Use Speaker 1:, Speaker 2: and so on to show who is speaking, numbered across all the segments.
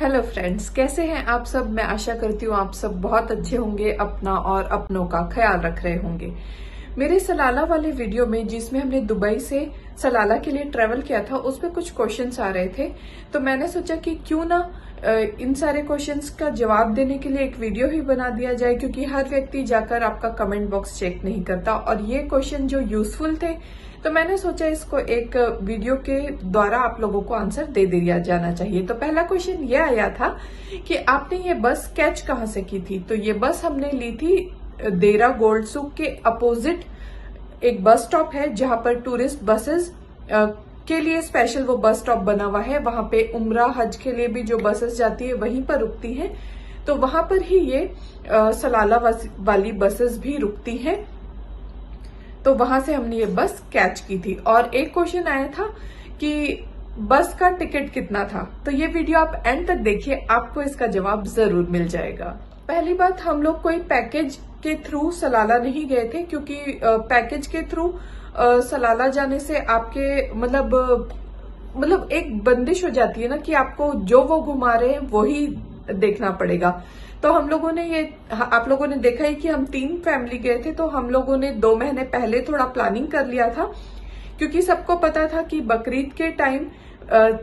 Speaker 1: Hello friends, कैसे हैं आप सब। मैं आशा करती हूँ आप सब बहुत अच्छे होंगे, अपना और अपनों का ख्याल रख रहे होंगे। मेरे सलाला वाले वीडियो में जिसमें हमने दुबई से सलाला के लिए ट्रेवल किया था, उसमें कुछ क्वेश्चंस आ रहे थे, तो मैंने सोचा कि क्यों ना इन सारे क्वेश्चंस का जवाब देने के लिए एक वीडियो ही बना दिया जाए, क्योंकि हर व्यक्ति जाकर आपका कमेंट बॉक्स चेक नहीं करता और ये क्वेश्चन जो यूजफुल थे, तो मैंने सोचा इसको एक वीडियो के द्वारा आप लोगों को आंसर दे दिया जाना चाहिए। तो पहला क्वेश्चन ये आया था कि आपने ये बस कैच कहाँ से की थी। तो ये बस हमने ली थी देरा गोल्ड सुक के अपोजिट एक बस स्टॉप है, जहां पर टूरिस्ट बसेस के लिए स्पेशल वो बस स्टॉप बना हुआ है। वहां पे उम्रा हज के लिए भी जो बसेस जाती है वहीं पर रुकती हैं, तो वहां पर ही ये सलाला वाली बसेस भी रुकती हैं। तो वहां से हमने ये बस कैच की थी। और एक क्वेश्चन आया था कि बस का टिकट कितना था, तो ये वीडियो आप एंड तक देखिए, आपको इसका जवाब जरूर मिल जाएगा। पहली बात, हम लोग कोई पैकेज के थ्रू सलाला नहीं गए थे, क्योंकि पैकेज के थ्रू सलाला जाने से आपके मतलब एक बंदिश हो जाती है ना कि आपको जो वो घुमा रहे हैं वही देखना पड़ेगा। तो हम लोगों ने आप लोगों ने देखा ही कि हम 3 फैमिली गए थे, तो हम लोगों ने 2 महीने पहले थोड़ा प्लानिंग कर लिया था, क्योंकि सबको पता था कि बकरीद के टाइम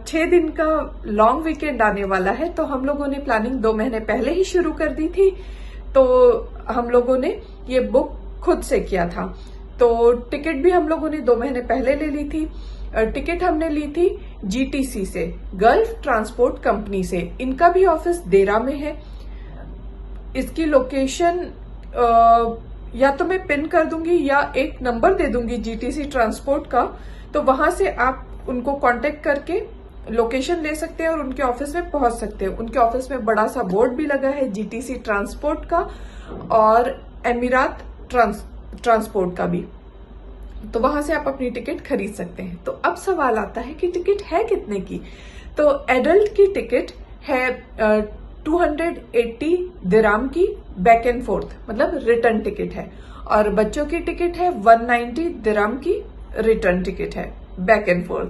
Speaker 1: 6 दिन का लॉन्ग वीकेंड आने वाला है। तो हम लोगों ने प्लानिंग 2 महीने पहले ही शुरू कर दी थी। तो हम लोगों ने ये बुक खुद से किया था। तो टिकट भी हम लोगों ने 2 महीने पहले ले ली थी। टिकट हमने ली थी GTC से, गल्फ ट्रांसपोर्ट कंपनी से। इनका भी ऑफिस देरा में है। इसकी लोकेशन या तो मैं पिन कर दूंगी या एक नंबर दे दूंगी GTC ट्रांसपोर्ट का, तो वहां से आप उनको कांटेक्ट करके लोकेशन ले सकते हैं और उनके ऑफिस में पहुंच सकते हैं। उनके ऑफिस में बड़ा सा बोर्ड भी लगा है GTC ट्रांसपोर्ट का और एमिरात ट्रांसपोर्ट का भी, तो वहां से आप अपनी टिकट खरीद सकते हैं। तो अब सवाल आता है कि टिकट है कितने की। तो एडल्ट की टिकट है 280 दिराम की बैक एंड फोर्थ, मतलब रिटर्न टिकट है, और बच्चों की टिकट है 190 दिराम की रिटर्न टिकट है बैक एंड फोर्थ।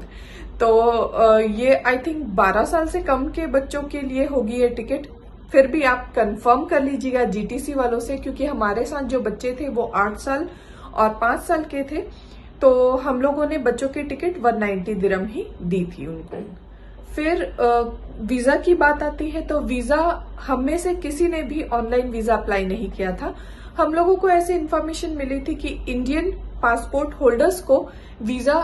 Speaker 1: तो ये आई थिंक 12 साल से कम के बच्चों के लिए होगी ये टिकट। फिर भी आप कंफर्म कर लीजिएगा GTC वालों से, क्योंकि हमारे साथ जो बच्चे थे वो 8 साल और 5 साल के थे, तो हम लोगों ने बच्चों की टिकट 190 दिरहम ही दी थी उनको। फिर वीजा की बात आती है, तो वीजा हम में से किसी ने भी ऑनलाइन वीजा अप्लाई नहीं किया था। हम लोगों को ऐसी इन्फॉर्मेशन मिली थी कि इंडियन पासपोर्ट होल्डर्स को वीजा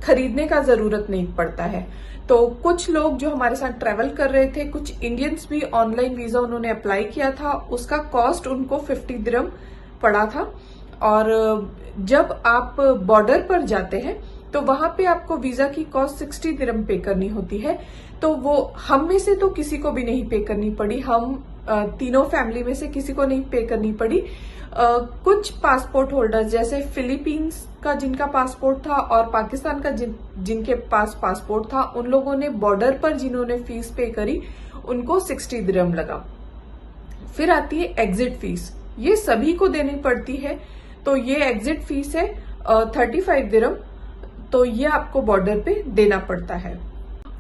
Speaker 1: खरीदने का जरूरत नहीं पड़ता है। तो कुछ लोग जो हमारे साथ ट्रेवल कर रहे थे, कुछ इंडियंस भी ऑनलाइन वीजा उन्होंने अप्लाई किया था। उसका कॉस्ट उनको 50 दिरहम पड़ा था। और जब आप बॉर्डर पर जाते हैं तो वहां पे आपको वीजा की कॉस्ट 60 दिरहम पे करनी होती है। तो वो हम में से तो किसी को भी नहीं पे करनी पड़ी, हम तीनों फैमिली में से किसी को नहीं पे करनी पड़ी। कुछ पासपोर्ट होल्डर्स, जैसे फिलीपींस का जिनका पासपोर्ट था और पाकिस्तान का जिनके पास पासपोर्ट था, उन लोगों ने बॉर्डर पर जिन्होंने फीस पे करी उनको 60 दिरहम लगा। फिर आती है एग्जिट फीस, ये सभी को देनी पड़ती है। तो ये एग्जिट फीस है 35 दिरहम, तो ये आपको बॉर्डर पे देना पड़ता है।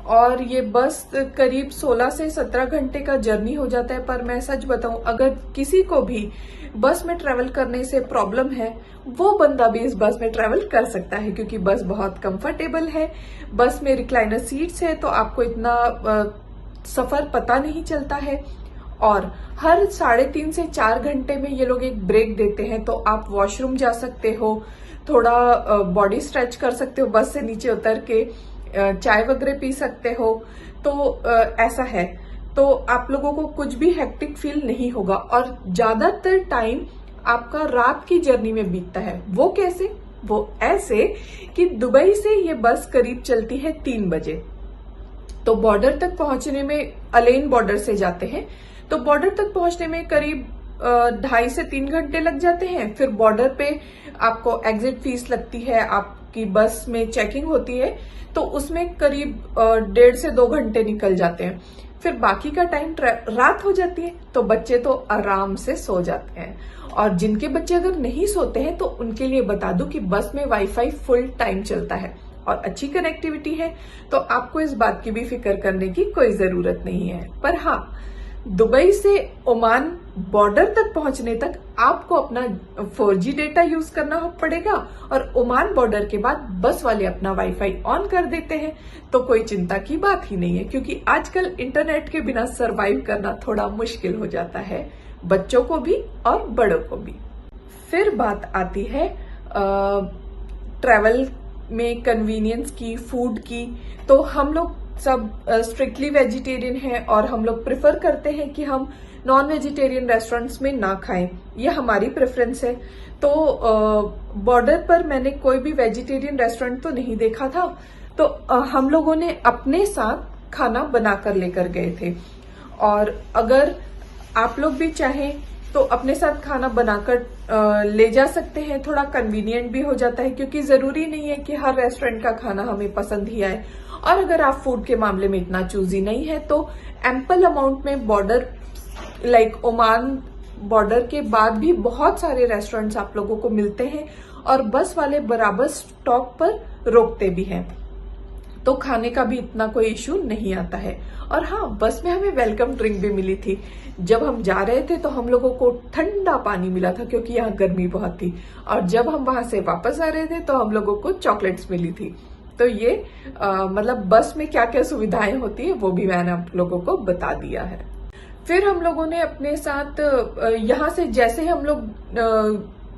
Speaker 1: और ये बस करीब 16 से 17 घंटे का जर्नी हो जाता है। पर मैं सच बताऊं, अगर किसी को भी बस में ट्रेवल करने से प्रॉब्लम है, वो बंदा भी इस बस में ट्रेवल कर सकता है, क्योंकि बस बहुत कंफर्टेबल है। बस में रिक्लाइनर सीट्स है, तो आपको इतना सफर पता नहीं चलता है। और हर 3.5 से 4 घंटे में ये लोग एक ब्रेक देते हैं, तो आप वॉशरूम जा सकते हो, थोड़ा बॉडी स्ट्रेच कर सकते हो, बस से नीचे उतर के चाय वगैरह पी सकते हो। तो ऐसा है, तो आप लोगों को कुछ भी हेक्टिक फील नहीं होगा। और ज्यादातर टाइम आपका रात की जर्नी में बीतता है। वो कैसे? वो ऐसे कि दुबई से ये बस करीब चलती है 3 बजे। तो बॉर्डर तक पहुंचने में, अलेन बॉर्डर से जाते हैं, तो बॉर्डर तक पहुंचने में करीब 2.5 से 3 घंटे लग जाते हैं। फिर बॉर्डर पे आपको एग्जिट फीस लगती है, आपकी बस में चेकिंग होती है, तो उसमें करीब 1.5 से 2 घंटे निकल जाते हैं। फिर बाकी का टाइम रात हो जाती है, तो बच्चे तो आराम से सो जाते हैं। और जिनके बच्चे अगर नहीं सोते हैं, तो उनके लिए बता दूं कि बस में वाईफाई फुल टाइम चलता है। और अच्छी कनेक्टिविटी है, तो आपको इस बात की भी फिक्र करने की कोई जरूरत नहीं है। पर हाँ, दुबई से ओमान बॉर्डर तक पहुंचने तक आपको अपना 4G डेटा यूज करना पड़ेगा, और ओमान बॉर्डर के बाद बस वाले अपना वाईफाई ऑन कर देते हैं। तो कोई चिंता की बात ही नहीं है, क्योंकि आजकल इंटरनेट के बिना सरवाइव करना थोड़ा मुश्किल हो जाता है, बच्चों को भी और बड़ों को भी। फिर बात आती है ट्रैवल में कन्वीनियंस की, फूड की। तो हम लोग सब स्ट्रिक्टली वेजिटेरियन हैं और हम लोग प्रेफर करते हैं कि हम नॉन वेजिटेरियन रेस्टोरेंट्स में ना खाएं, ये हमारी प्रेफरेंस है। तो बॉर्डर पर मैंने कोई भी वेजिटेरियन रेस्टोरेंट तो नहीं देखा था, तो हम लोगों ने अपने साथ खाना बनाकर लेकर गए थे। और अगर आप लोग भी चाहें तो अपने साथ खाना बनाकर ले जा सकते हैं, थोड़ा कन्वीनियंट भी हो जाता है, क्योंकि जरूरी नहीं है कि हर रेस्टोरेंट का खाना हमें पसंद ही आए। और अगर आप फूड के मामले में इतना चूजी नहीं है तो एम्पल अमाउंट में बॉर्डर लाइक ओमान बॉर्डर के बाद भी बहुत सारे रेस्टोरेंट्स आप लोगों को मिलते हैं, और बस वाले बराबर स्टॉप पर रोकते भी हैं, तो खाने का भी इतना कोई इश्यू नहीं आता है। और हाँ, बस में हमें वेलकम ड्रिंक भी मिली थी। जब हम जा रहे थे तो हम लोगों को ठंडा पानी मिला था, क्योंकि यहाँ गर्मी बहुत थी, और जब हम वहां से वापस आ रहे थे तो हम लोगों को चॉकलेट्स मिली थी। तो ये मतलब बस में क्या क्या सुविधाएं होती है वो भी मैंने आप लोगों को बता दिया है। फिर हम लोगों ने अपने साथ यहाँ से जैसे हम लोग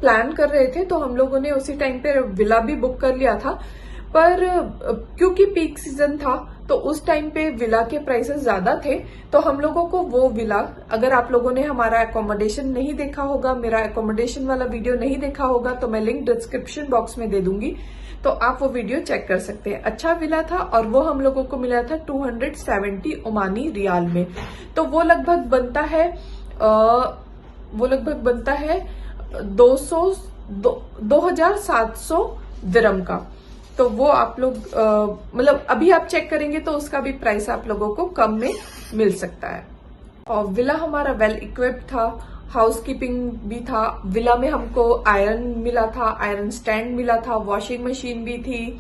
Speaker 1: प्लान कर रहे थे, तो हम लोगों ने उसी टाइम पे विला भी बुक कर लिया था। पर क्योंकि पीक सीजन था तो उस टाइम पे विला के प्राइसेस ज्यादा थे, तो हम लोगों को वो विला, अगर आप लोगों ने हमारा एकोमोडेशन नहीं देखा होगा, मेरा एकोमोडेशन वाला वीडियो नहीं देखा होगा, तो मैं लिंक डिस्क्रिप्शन बॉक्स में दे दूंगी, तो आप वो वीडियो चेक कर सकते हैं। अच्छा विला था, और वो हम लोगों को मिला था 270 ओमानी रियाल में। तो वो लगभग बनता है 2700 दिरहम का। तो वो आप लोग मतलब अभी आप चेक करेंगे तो उसका भी प्राइस आप लोगों को कम में मिल सकता है। और विला हमारा वेल इक्विप्ड था, हाउसकीपिंग भी था। विला में हमको आयरन मिला था, आयरन स्टैंड मिला था, वॉशिंग मशीन भी थी,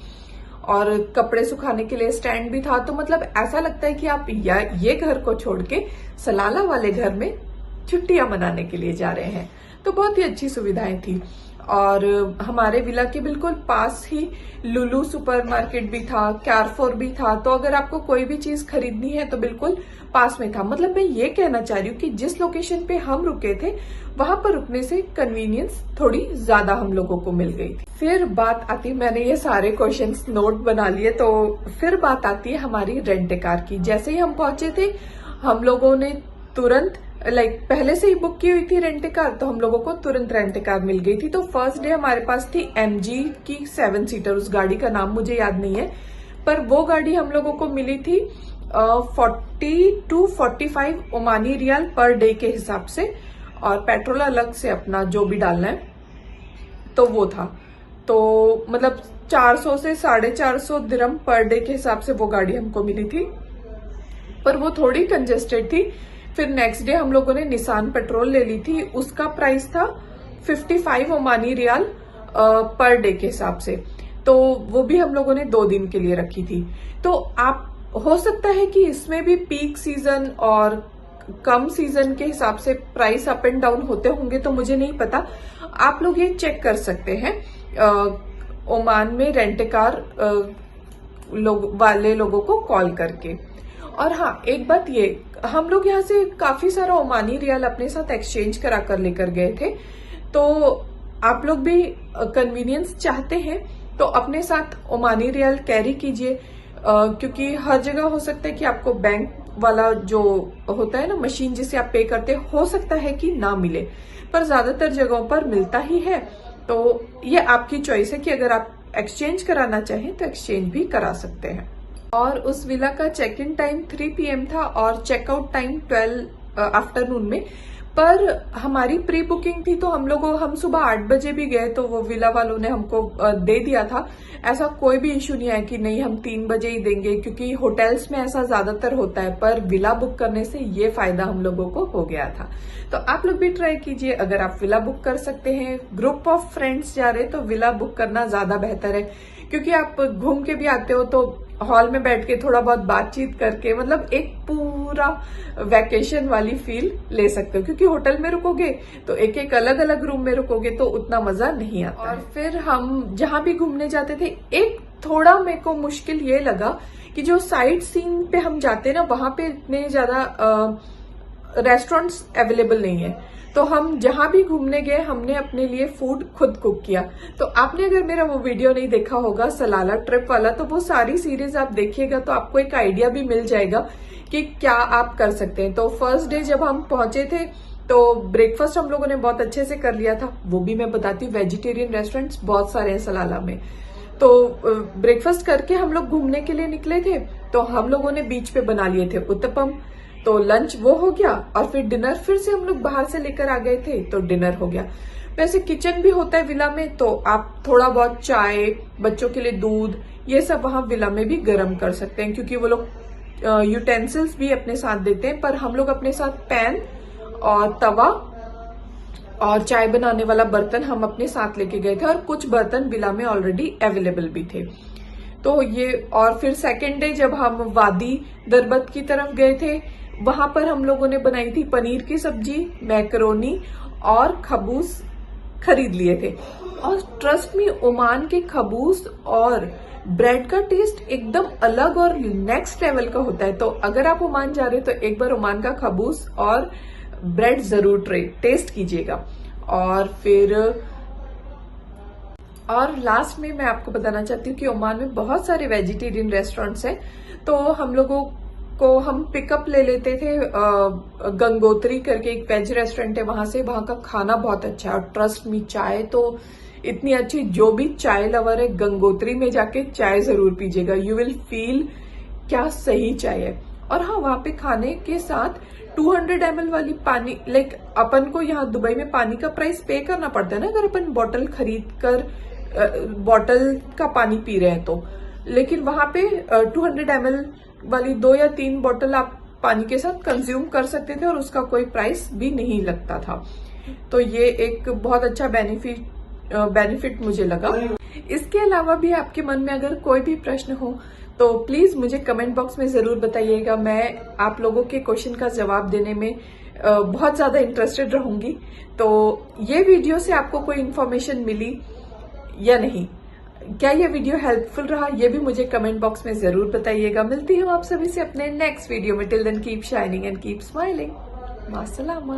Speaker 1: और कपड़े सुखाने के लिए स्टैंड भी था। तो मतलब ऐसा लगता है कि आप ये घर को छोड़ के सलाला वाले घर में छुट्टियां मनाने के लिए जा रहे हैं। तो बहुत ही अच्छी सुविधाएं थी। और हमारे विला के बिल्कुल पास ही लुलू सुपरमार्केट भी था, कैरफोर भी था। तो अगर आपको कोई भी चीज खरीदनी है तो बिल्कुल पास में था। मतलब मैं ये कहना चाह रही हूँ कि जिस लोकेशन पे हम रुके थे वहां पर रुकने से कन्वीनियंस थोड़ी ज्यादा हम लोगों को मिल गई थी। फिर बात आती, मैंने ये सारे क्वेश्चंस नोट बना लिए, तो फिर बात आती है हमारी रेंट ए कार की। जैसे ही हम पहुंचे थे हम लोगों ने तुरंत पहले से ही बुक की हुई थी रेंट ए कार, तो हम लोगों को तुरंत रेंट ए कार मिल गई थी। तो फर्स्ट डे हमारे पास थी MG की 7 सीटर, उस गाड़ी का नाम मुझे याद नहीं है, पर वो गाड़ी हम लोगों को मिली थी 40 to 45 Omani riyal per day के हिसाब से, और पेट्रोल अलग से अपना जो भी डालना है तो वो था। तो मतलब 400 से 450 दिरहम पर डे के हिसाब से वो गाड़ी हमको मिली थी, पर वो थोड़ी कंजेस्टेड थी। फिर नेक्स्ट डे हम लोगों ने निसान पेट्रोल ले ली थी, उसका प्राइस था 55 ओमानी रियाल पर डे के हिसाब से। तो वो भी हम लोगों ने 2 दिन के लिए रखी थी। तो आप हो सकता है कि इसमें भी पीक सीजन और कम सीजन के हिसाब से प्राइस अप एंड डाउन होते होंगे, तो मुझे नहीं पता। आप लोग ये चेक कर सकते हैं ओमान में रेंट ए कार वाले लोगों को कॉल करके। और हाँ, एक बात ये, हम लोग यहाँ से काफी सारा ओमानी रियाल अपने साथ एक्सचेंज करा कर लेकर गए थे। तो आप लोग भी कन्वीनियंस चाहते हैं तो अपने साथ ओमानी रियाल कैरी कीजिए, क्योंकि हर जगह हो सकता है कि आपको बैंक वाला जो होता है ना मशीन जिसे आप पे करते, हो सकता है कि ना मिले, पर ज्यादातर जगहों पर मिलता ही है। तो ये आपकी चॉइस है कि अगर आप एक्सचेंज कराना चाहें तो एक्सचेंज भी करा सकते हैं। और उस विला का चेक इन टाइम 3 PM था और चेकआउट टाइम 12 आफ्टरनून में। पर हमारी प्री बुकिंग थी, तो हम सुबह 8 बजे भी गए तो वो विला वालों ने हमको दे दिया था। ऐसा कोई भी इश्यू नहीं है कि नहीं हम 3 बजे ही देंगे, क्योंकि होटल्स में ऐसा ज्यादातर होता है। पर विला बुक करने से ये फायदा हम लोगों को हो गया था। तो आप लोग भी ट्राई कीजिए, अगर आप विला बुक कर सकते हैं, ग्रुप ऑफ फ्रेंड्स जा रहे तो विला बुक करना ज्यादा बेहतर है, क्योंकि आप घूम के भी आते हो तो हॉल में बैठ के थोड़ा बहुत बातचीत करके मतलब एक पूरा वैकेशन वाली फील ले सकते हो, क्योंकि होटल में रुकोगे तो एक एक अलग अलग रूम में रुकोगे तो उतना मजा नहीं आता। और फिर हम जहां भी घूमने जाते थे, एक थोड़ा मेरे को मुश्किल ये लगा कि जो साइट सीन पे हम जाते ना, वहां पे इतने ज्यादा रेस्टोरेंट्स अवेलेबल नहीं है। तो हम जहां भी घूमने गए हमने अपने लिए फूड खुद कुक किया। तो आपने अगर मेरा वो वीडियो नहीं देखा होगा सलाला ट्रिप वाला, तो वो सारी सीरीज आप देखिएगा तो आपको एक आइडिया भी मिल जाएगा कि क्या आप कर सकते हैं। तो फर्स्ट डे जब हम पहुंचे थे तो ब्रेकफास्ट हम लोगों ने बहुत अच्छे से कर लिया था, वो भी मैं बताती हूँ। वेजिटेरियन रेस्टोरेंट्स बहुत सारे हैं सलाला में। तो ब्रेकफास्ट करके हम लोग घूमने के लिए निकले थे, तो हम लोगों ने बीच पे बना लिए थे उत्तपम, तो लंच वो हो गया। और फिर डिनर फिर से हम लोग बाहर से लेकर आ गए थे, तो डिनर हो गया। वैसे किचन भी होता है विला में, तो आप थोड़ा बहुत चाय, बच्चों के लिए दूध, ये सब वहां विला में भी गर्म कर सकते हैं, क्योंकि वो लोग यूटेंसिल्स भी अपने साथ देते हैं। पर हम लोग अपने साथ पैन और तवा और चाय बनाने वाला बर्तन हम अपने साथ लेके गए थे, और कुछ बर्तन विला में ऑलरेडी अवेलेबल भी थे। तो ये, और फिर सेकेंड डे जब हम वादी दरबत की तरफ गए थे, वहां पर हम लोगों ने बनाई थी पनीर की सब्जी, मैकरोनी और खबूस खरीद लिए थे। और ट्रस्ट मी, ओमान के खबूस और ब्रेड का टेस्ट एकदम अलग और नेक्स्ट लेवल का होता है। तो अगर आप ओमान जा रहे हो तो एक बार ओमान का खबूस और ब्रेड जरूर टेस्ट कीजिएगा। और लास्ट में मैं आपको बताना चाहती हूँ कि ओमान में बहुत सारे वेजिटेरियन रेस्टोरेंट्स हैं। तो हम लोगों को हम पिकअप ले लेते थे, गंगोत्री करके एक वेज रेस्टोरेंट है वहां से। वहां का खाना बहुत अच्छा है, और ट्रस्ट मी चाय तो इतनी अच्छी। जो भी चाय लवर है, गंगोत्री में जाके चाय जरूर पीजिएगा, यू विल फील क्या सही चाय है। और हाँ, वहां पे खाने के साथ 200 ml वाली पानी, लाइक अपन को यहाँ दुबई में पानी का प्राइस पे करना पड़ता है ना, अगर अपन बॉटल खरीद कर बॉटल का पानी पी रहे हैं तो। लेकिन वहां पे 200 ml वाली 2 या 3 बॉटल आप पानी के साथ कंज्यूम कर सकते थे, और उसका कोई प्राइस भी नहीं लगता था। तो ये एक बहुत अच्छा बेनिफिट मुझे लगा। इसके अलावा भी आपके मन में अगर कोई भी प्रश्न हो तो प्लीज मुझे कमेंट बॉक्स में जरूर बताइएगा। मैं आप लोगों के क्वेश्चन का जवाब देने में बहुत ज्यादा इंटरेस्टेड रहूंगी। तो ये वीडियो से आपको कोई इन्फॉर्मेशन मिली या नहीं, क्या ये वीडियो हेल्पफुल रहा, ये भी मुझे कमेंट बॉक्स में जरूर बताइएगा। मिलती हूँ आप सभी से अपने नेक्स्ट वीडियो में। Till then keep shining and keep smiling. मासलामा।